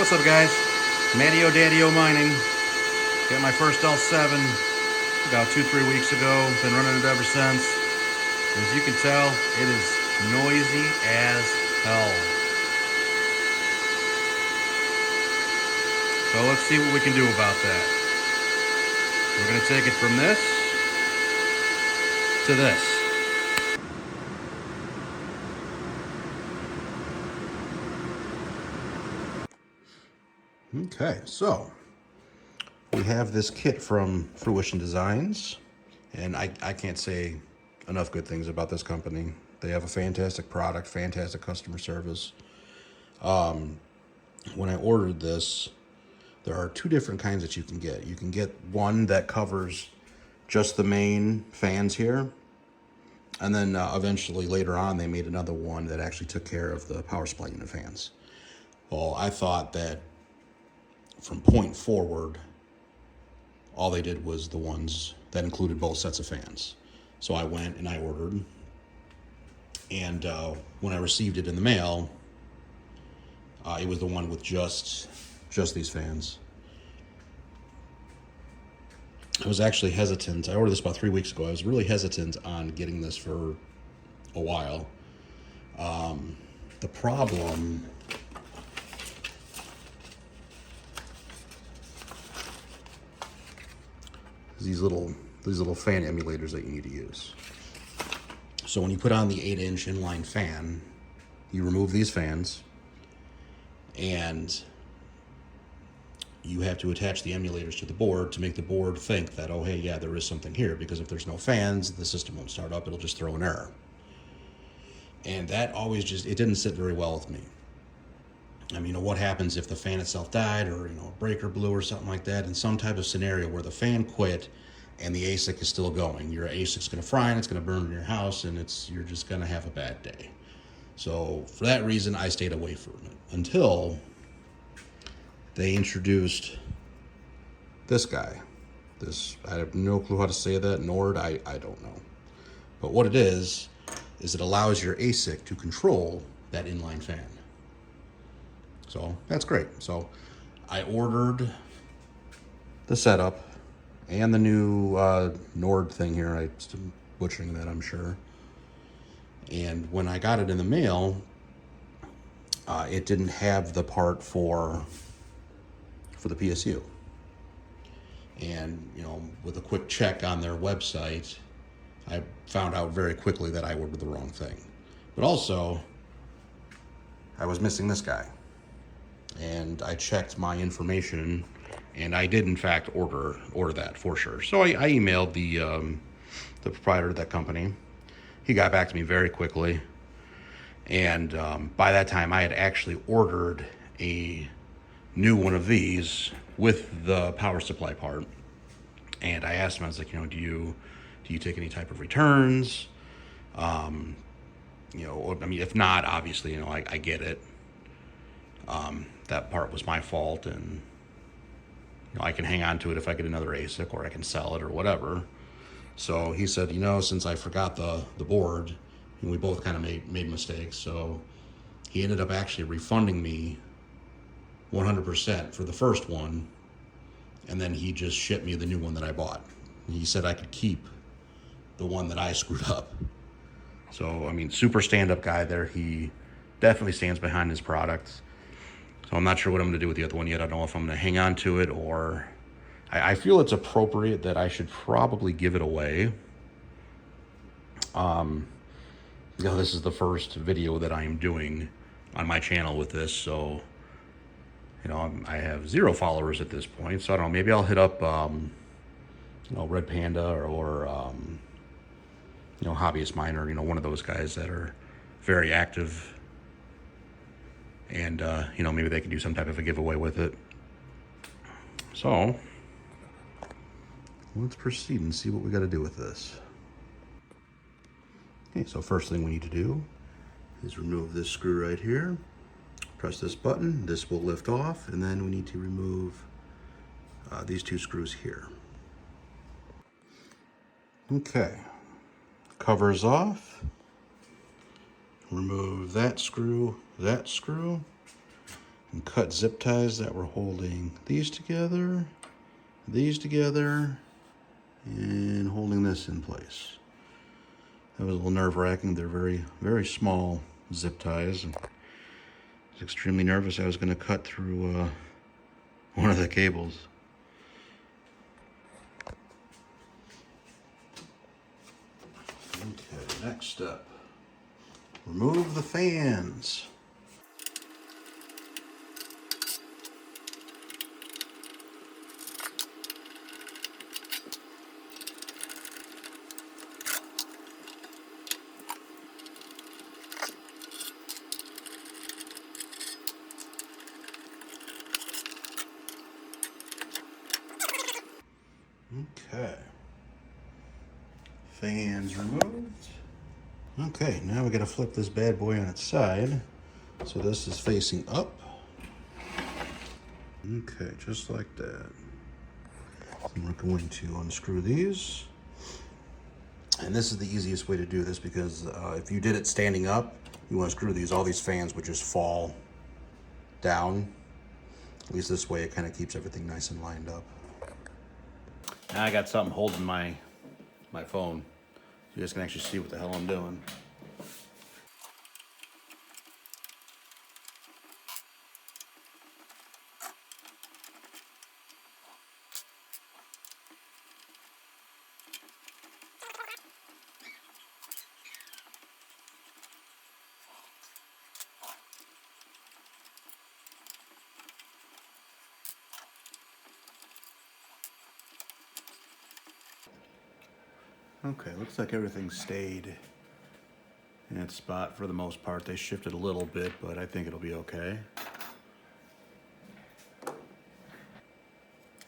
What's up, guys? Matty-O Daddy-O Mining. Got my first L7 about 2-3 weeks ago. Been running it ever since. As you can tell, it is noisy as hell. So let's see what we can do about that. We're going to take it from this to this. Okay, so we have this kit from Fruition Designs, and I can't say enough good things about this company. They have a fantastic product, fantastic customer service. When I ordered this, there are two different kinds that you can get. You can get one that covers just the main fans here, and then eventually later on they made another one that actually took care of the power supply unit fans. Well, I thought that from point forward, all they did was the ones that included both sets of fans. So I went and I ordered, and when I received it in the mail, it was the one with just these fans. I was actually hesitant. I ordered this about 3 weeks ago. I was really hesitant on getting this for a while. The problem is these little fan emulators that you need to use. So when you put on the 8-inch inline fan, you remove these fans, and you have to attach the emulators to the board to make the board think that, oh, hey, yeah, there is something here, because if there's no fans, the system won't start up. It'll just throw an error. And that always it didn't sit very well with me. I mean, what happens if the fan itself died, or, a breaker blew or something like that, in some type of scenario where the fan quit and the ASIC is still going. Your ASIC's going to fry and it's going to burn in your house, and you're just going to have a bad day. So for that reason, I stayed away from it until they introduced this guy. I have no clue how to say that. Nord, I don't know. But what it is it allows your ASIC to control that inline fan. So that's great. So I ordered the setup and the new Nord thing here. I'm still butchering that, I'm sure. And when I got it in the mail, it didn't have the part for the PSU. And, with a quick check on their website, I found out very quickly that I ordered the wrong thing. But also, I was missing this guy. And I checked my information, and I did in fact order that for sure. So I emailed the proprietor of that company. He got back to me very quickly, and by that time I had actually ordered a new one of these with the power supply part. And I asked him, I was like, do you take any type of returns? I mean, if not, obviously, I get it. That part was my fault, and I can hang on to it if I get another ASIC, or I can sell it or whatever. So he said, since I forgot the board, and we both kind of made mistakes, so he ended up actually refunding me 100% for the first one, and then he just shipped me the new one that I bought. And he said I could keep the one that I screwed up. So, I mean, super stand-up guy there. He definitely stands behind his product. So I'm not sure what I'm going to do with the other one yet. I don't know if I'm going to hang on to it, or I feel it's appropriate that I should probably give it away. This is the first video that I am doing on my channel with this, so I have 0 followers at this point. So I don't know, maybe I'll hit up Red Panda or Hobbyist Miner, one of those guys that are very active. And, maybe they could do some type of a giveaway with it. So, let's proceed and see what we got to do with this. Okay, so first thing we need to do is remove this screw right here. Press this button, this will lift off, and then we need to remove these 2 screws here. Okay, covers off. Remove that screw, and cut zip ties that were holding these together, and holding this in place. That was a little nerve-wracking. They're very, very small zip ties. And I was extremely nervous I was going to cut through one of the cables. Okay, next step. Remove the fans. Okay. Fans removed. Okay, now we gotta flip this bad boy on its side. So this is facing up. Okay, just like that. And we're going to unscrew these. And this is the easiest way to do this because if you did it standing up, you unscrew these, all these fans would just fall down. At least this way it kind of keeps everything nice and lined up. Now I got something holding my phone. You guys can actually see what the hell I'm doing. Okay, looks like everything stayed in its spot for the most part. They shifted a little bit, but I think it'll be okay.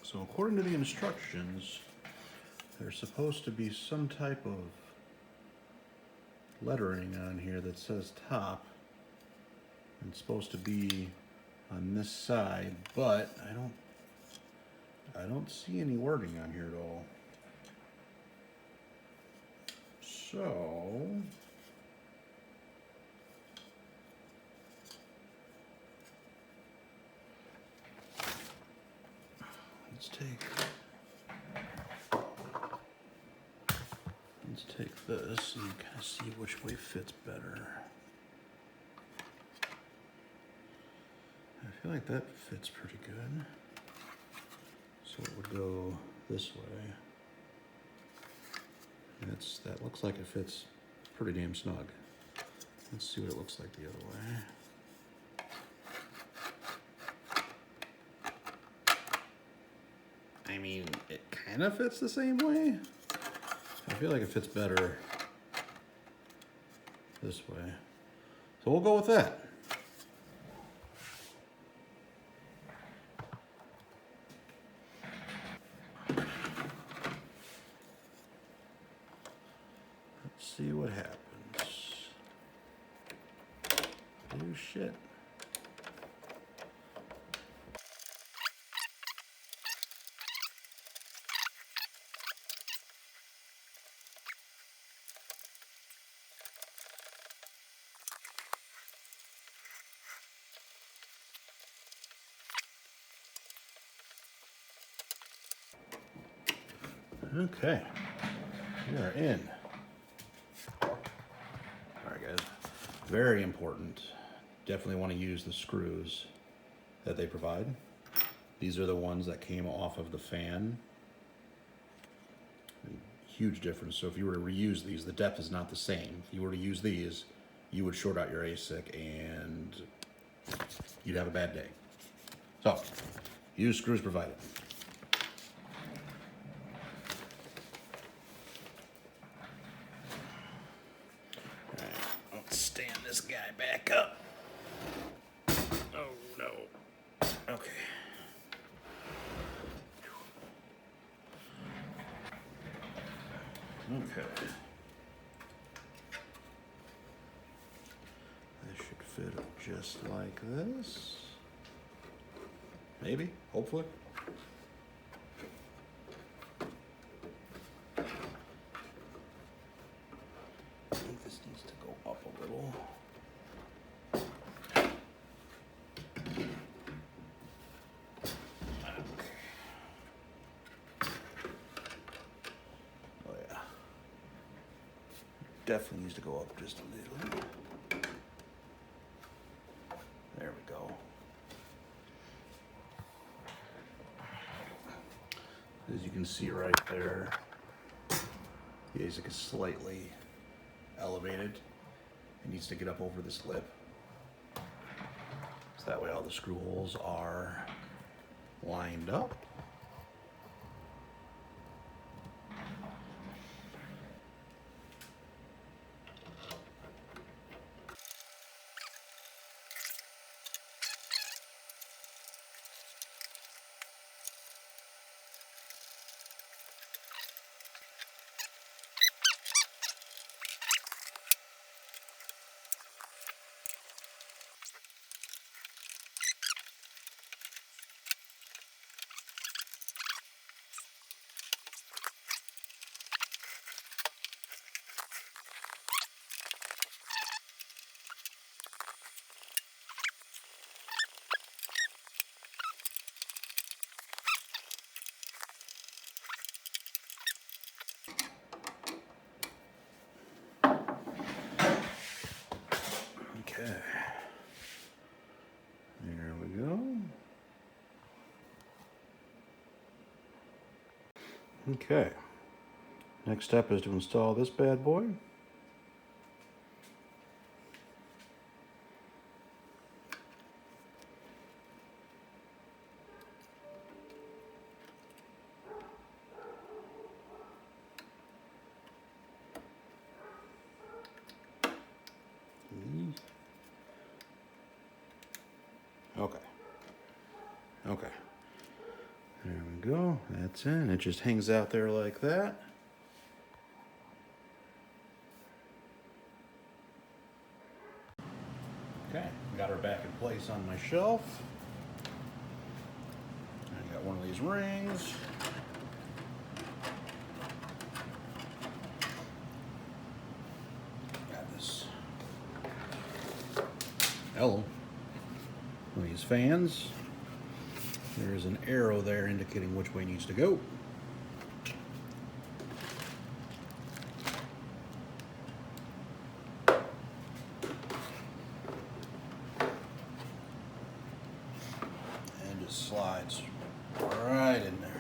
So according to the instructions, there's supposed to be some type of lettering on here that says top. And it's supposed to be on this side, but I don't see any wording on here at all. So let's take this and kind of see which way fits better. I feel like that fits pretty good. So it would go this way. That looks like it fits pretty damn snug. Let's see what it looks like the other way. I mean, it kind of fits the same way. I feel like it fits better this way. So we'll go with that. See what happens. Oh shit. Okay, we are in. Very important. Definitely want to use the screws that they provide. These are the ones that came off of the fan. Huge difference. So if you were to reuse these, the depth is not the same. If you were to use these, you would short out your ASIC and you'd have a bad day. So use screws provided. Stand this guy back up. Oh no. Okay. Okay. This should fit just like this. Maybe, hopefully. I think this needs to go up a little. definitely needs to go up just a little. There we go. As you can see right there, the ASIC is slightly elevated. It needs to get up over this lip. So that way all the screw holes are lined up. Okay, there we go. Okay, next step is to install this bad boy. Okay. Okay. There we go. That's in. It just hangs out there like that. Okay. Got her back in place on my shelf. I got one of these rings. Got this. Hello. One of these fans. There's an arrow there indicating which way it needs to go. And it slides right in there.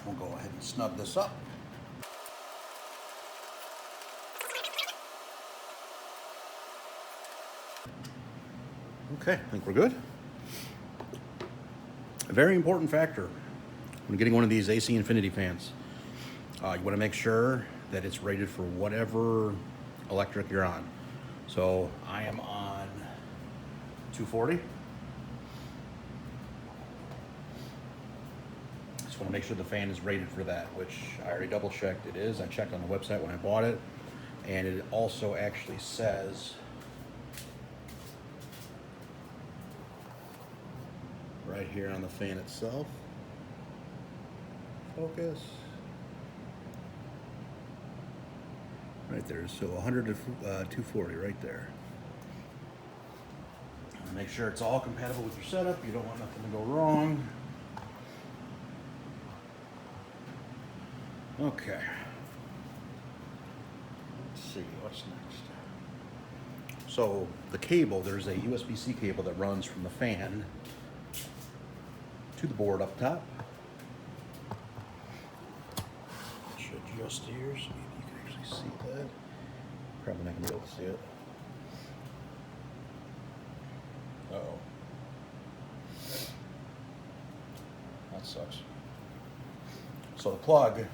We'll go ahead and snug this up. Okay, I think we're good. A very important factor when getting one of these AC Infinity fans. You want to make sure that it's rated for whatever electric you're on. So I am on 240. Just want to make sure the fan is rated for that, which I already double checked it is. I checked on the website when I bought it, and it also actually says right here on the fan itself. Focus. Right there, so 100 to 240 right there. Make sure it's all compatible with your setup. You don't want nothing to go wrong. Okay. Let's see, what's next? So the cable, there's a USB-C cable that runs from the fan to the board up top. I should adjust here so you can actually see that. Probably not going to be able to see it. Uh-oh. That sucks. So the plug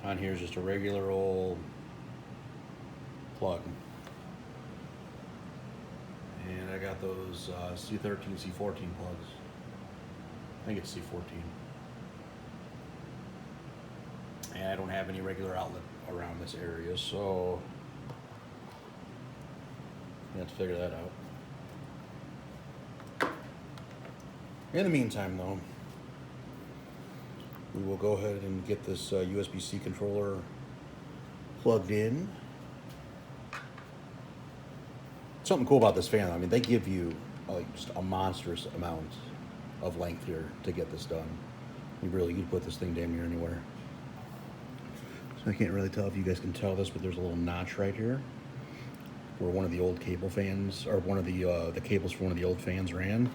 on here is just a regular old plug. And I got those C13, C14 plugs. I think it's C14. And I don't have any regular outlet around this area, so I have to figure that out. In the meantime, though, we will go ahead and get this USB-C controller plugged in. Something cool about this fan, I mean, they give you like just a monstrous amount of length here to get this done. You'd put this thing damn near anywhere. So I can't really tell if you guys can tell this, but there's a little notch right here where one of the old cable fans, or one of the cables for one of the old fans ran.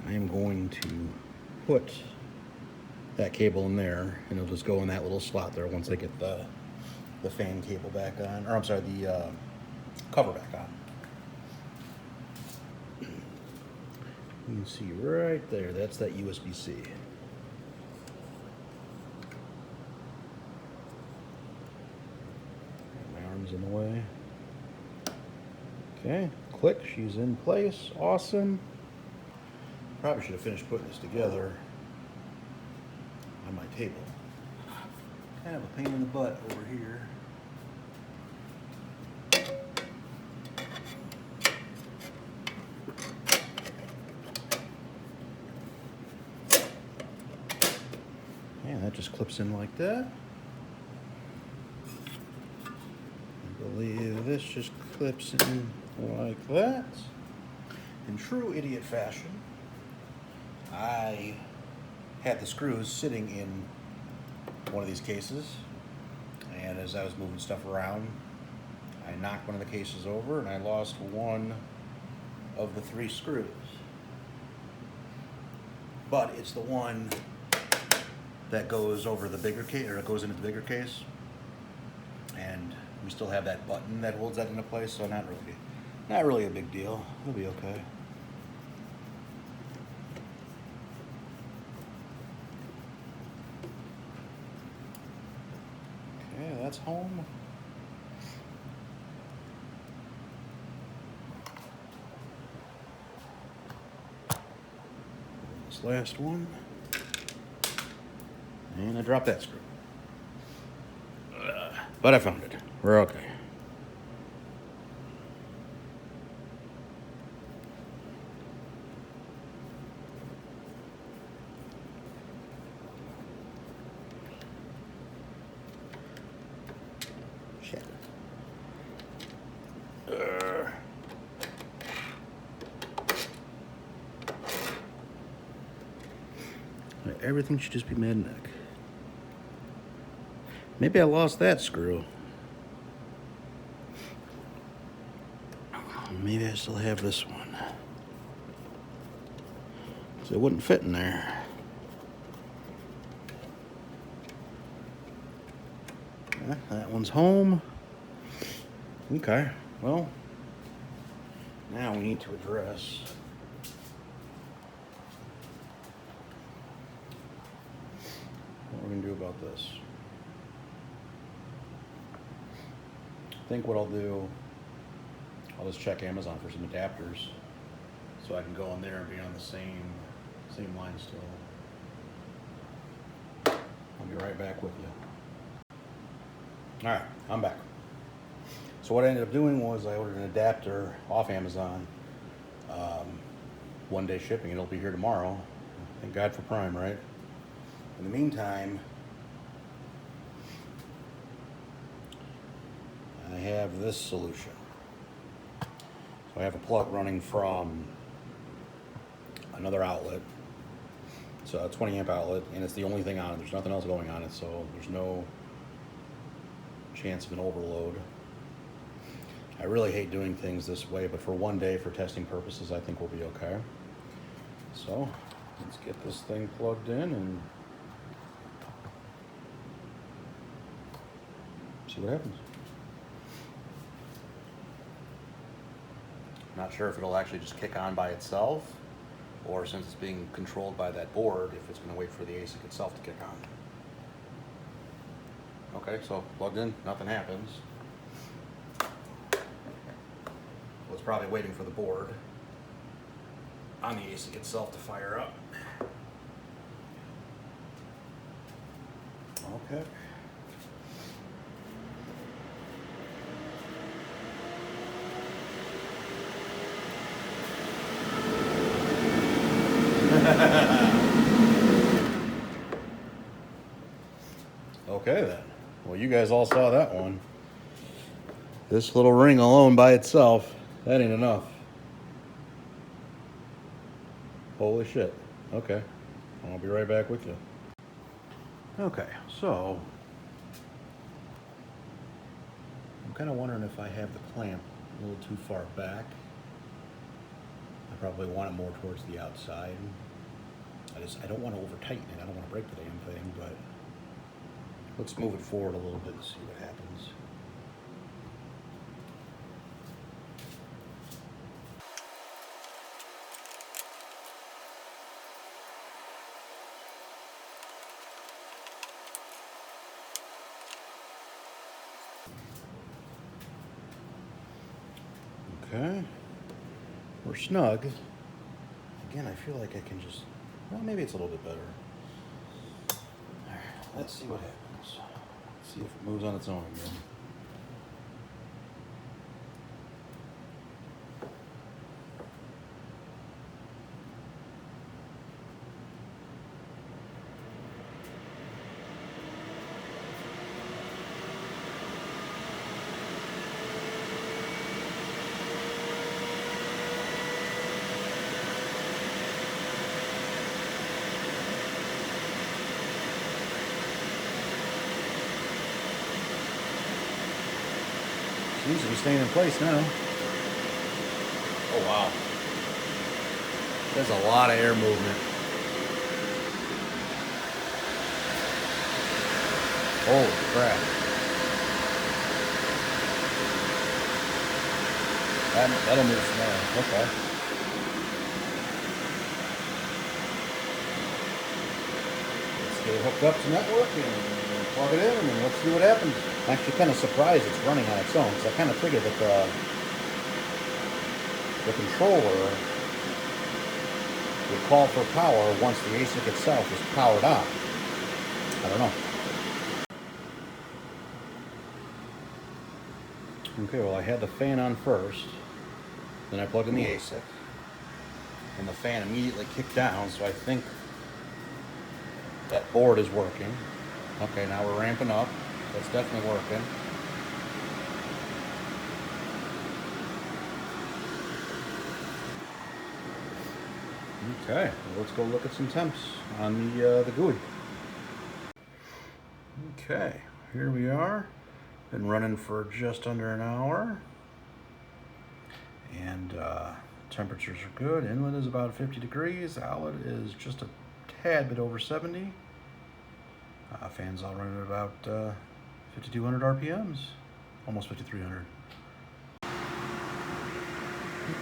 I am going to put that cable in there, and it'll just go in that little slot there once I get the fan cable back on, or I'm sorry, the cover back on. You can see right there, that's that USB-C. My arm's in the way. Okay, click, she's in place, awesome. Probably should have finished putting this together on my table. Kind of a pain in the butt over here. And that just clips in like that. I believe this just clips in like that. In true idiot fashion, I had the screws sitting in one of these cases, and as I was moving stuff around, I knocked one of the cases over and I lost one of the 3 screws. But it's the one that goes over the bigger case, or it goes into the bigger case, and we still have that button that holds that into place, so not really a big deal. It'll be okay. Okay, that's home. This last one. And I dropped that screw. But I found it. We're okay. Shit. Everything should just be mad neck. Maybe I lost that screw. Maybe I still have this one. So it wouldn't fit in there. Yeah, that one's home. Okay, well, now we need to address what we're gonna do about this. I think what I'll do, I'll just check Amazon for some adapters so I can go in there and be on the same line still. I'll be right back with you. All right, I'm back. So what I ended up doing was I ordered an adapter off Amazon, 1-day shipping. It'll be here tomorrow. Thank God for Prime, right? In the meantime, I have this solution. So I have a plug running from another outlet. It's a 20 amp outlet, and it's the only thing on it. There's nothing else going on it, so there's no chance of an overload. I really hate doing things this way, but for 1 day, for testing purposes, I think we'll be okay. So let's get this thing plugged in and see what happens. Not sure if it'll actually just kick on by itself, or since it's being controlled by that board, if it's going to wait for the ASIC itself to kick on. Okay, so plugged in, nothing happens. Well, it's probably waiting for the board on the ASIC itself to fire up. Okay. Okay then. Well, you guys all saw that one. This little ring alone by itself, that ain't enough. Holy shit. Okay. I'll be right back with you. Okay, so I'm kind of wondering if I have the clamp a little too far back. I probably want it more towards the outside. I don't want to over tighten it. I don't want to break the damn thing, but let's move it forward a little bit and see what happens. Okay, we're snug. Again, I feel like I can just, well, maybe it's a little bit better. All right, let's see what happens. Let's see if it moves on its own again. Seems to be staying in place now. Oh wow. There's a lot of air movement. Holy crap. That'll move slow. Okay. Let's get it hooked up to network and plug it in and then let's see what happens. I'm actually kind of surprised it's running on its own because I kind of figured that the controller would call for power once the ASIC itself is powered on. I don't know. Okay, well I had the fan on first, then I plugged in the ASIC, and the fan immediately kicked down, so I think that board is working. Okay, now we're ramping up. That's definitely working. Okay, well, let's go look at some temps on the GUI. Okay, here we are. Been running for just under an hour. And temperatures are good. Inlet is about 50 degrees. Outlet is just a tad bit over 70. Fans all running at about 5,200 RPMs, almost 5,300.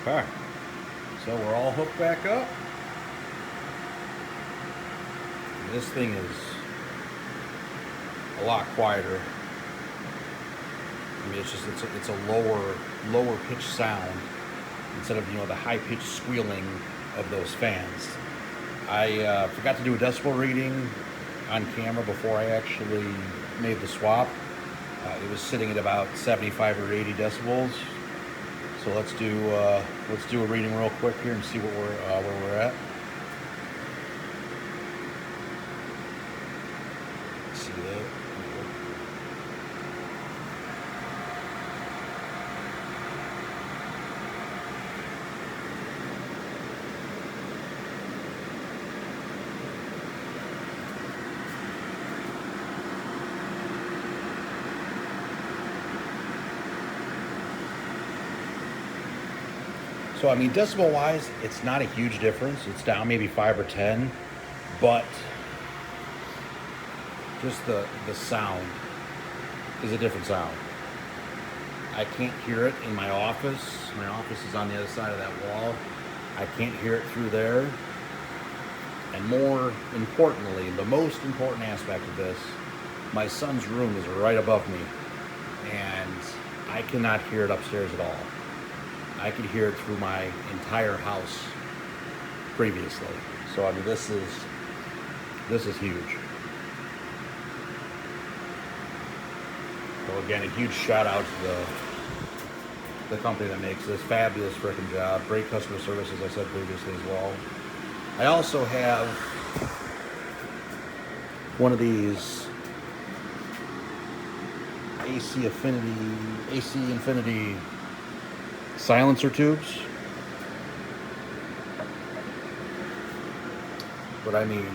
Okay, so we're all hooked back up. This thing is a lot quieter. I mean, it's a lower pitch sound instead of, you know, the high pitched squealing of those fans. I forgot to do a decibel reading on camera before I actually made the swap. It was sitting at about 75 or 80 decibels. So let's do a reading real quick here and see what where we're at. See that? So I mean, decibel wise, it's not a huge difference. It's down maybe 5 or 10, but just the sound is a different sound. I can't hear it in my office. My office is on the other side of that wall. I can't hear it through there. And more importantly, the most important aspect of this, my son's room is right above me, and I cannot hear it upstairs at all. I could hear it through my entire house previously. So I mean, this is huge. So again, a huge shout out to the company that makes this fabulous freaking job. Great customer service, as I said previously as well. I also have one of these AC Infinity silencer tubes. But I mean,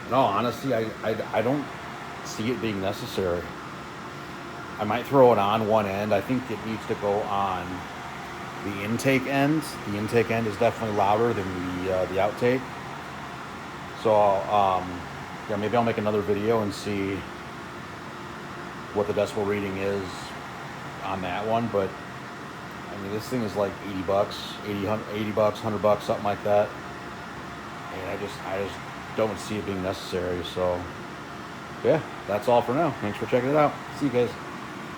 in all honesty, I don't see it being necessary. I might throw it on one end. I think it needs to go on the intake end. The intake end is definitely louder than the outtake. So yeah, maybe I'll make another video and see what the decibel reading is on that one. But I mean, this thing is like 80 bucks, 80 bucks, 100 bucks, something like that. And I just don't see it being necessary. So yeah, that's all for now. Thanks for checking it out. See you guys.